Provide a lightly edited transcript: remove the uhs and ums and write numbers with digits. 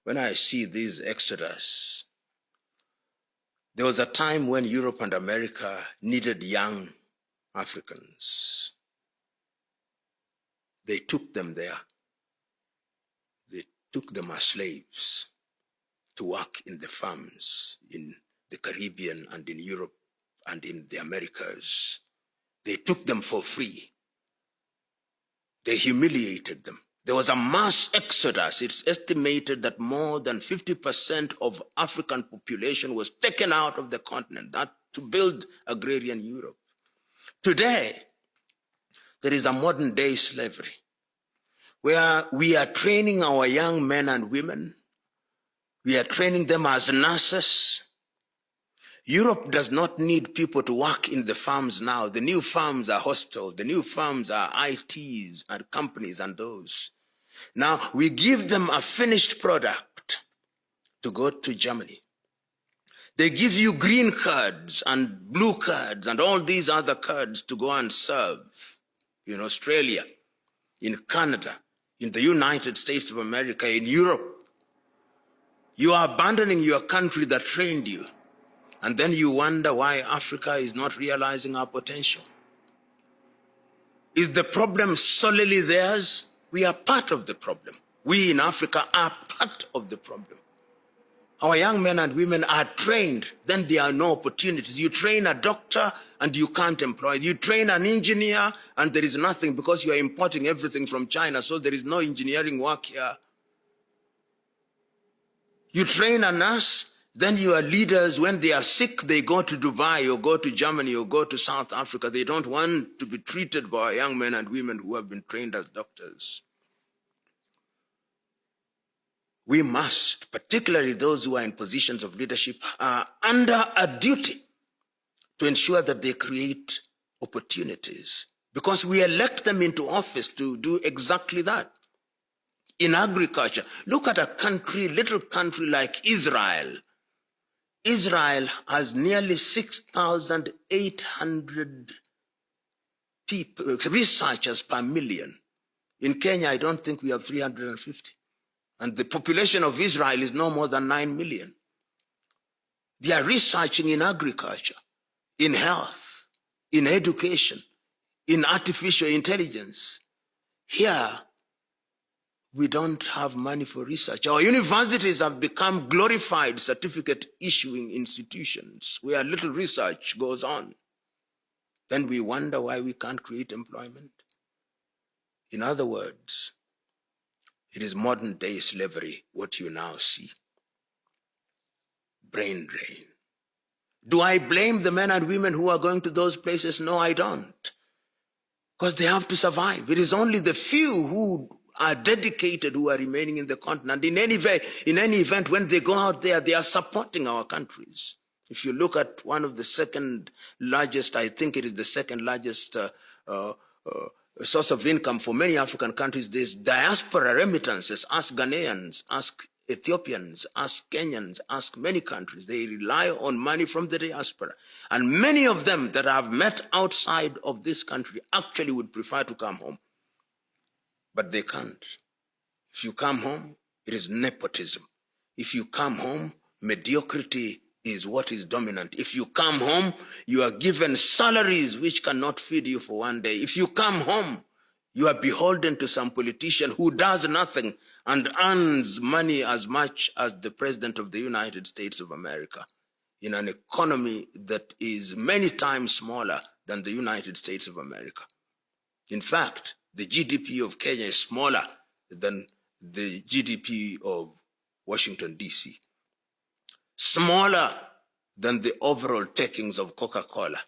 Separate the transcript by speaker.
Speaker 1: when I see these exodus, there was a time when Europe and America needed young Africans. They took them there. They took them as slaves to work in the farms in the Caribbean and in Europe and in the Americas. They took them for free. They humiliated them. There was a mass exodus. It's estimated that more than 50% of African population was taken out of the continent, that to build agrarian Europe. Today, there is a modern day slavery where we are training our young men and women. We are training them as nurses. Europe does not need people to work in the farms now. The new farms are hospitals. The new farms are ITs and companies and those. Now we give them a finished product to go to Germany. They give you green cards and blue cards and all these other cards to go and serve in Australia, in Canada, in the United States of America, in Europe. You are abandoning your country that trained you. And then you wonder why Africa is not realizing our potential. Is the problem solely theirs? We are part of the problem. We in Africa are part of the problem. Our young men and women are trained, then there are no opportunities. You train a doctor and you can't employ. You train an engineer and there is nothing because you are importing everything from China, so there is no engineering work here. You train a nurse, then your leaders, when they are sick, they go to Dubai or go to Germany or go to South Africa. They don't want to be treated by young men and women who have been trained as doctors. We must, particularly those who are in positions of leadership, are under a duty to ensure that they create opportunities, because we elect them into office to do exactly that. In agriculture, look at a country, little country like Israel. Israel has nearly 6,800 people, researchers per million. In Kenya, I don't think we have 350. And the population of Israel is no more than 9 million. They are researching in agriculture, in health, in education, in artificial intelligence. Here, we don't have money for research. Our universities have become glorified certificate issuing institutions where little research goes on. Then we wonder why we can't create employment. In other words, it is modern day slavery, what you now see. Brain drain. Do I blame the men and women who are going to those places? No, I don't. Because they have to survive. It is only the few who are dedicated who are remaining in the continent. In any event, when they go out there, they are supporting our countries. If you look at one of the second largest, I think it is the second largest source of income for many African countries, there's diaspora remittances. Ask Ghanaians, ask Ethiopians, ask Kenyans, ask many countries. They rely on money from the diaspora. And many of them that I've met outside of this country actually would prefer to come home. But they can't. If you come home, it is nepotism. If you come home, mediocrity is what is dominant. If you come home, you are given salaries which cannot feed you for one day. If you come home, you are beholden to some politician who does nothing and earns money as much as the President of the United States of America in an economy that is many times smaller than the United States of America. In fact, the GDP of Kenya is smaller than the GDP of Washington, D.C. Smaller than the overall takings of Coca-Cola.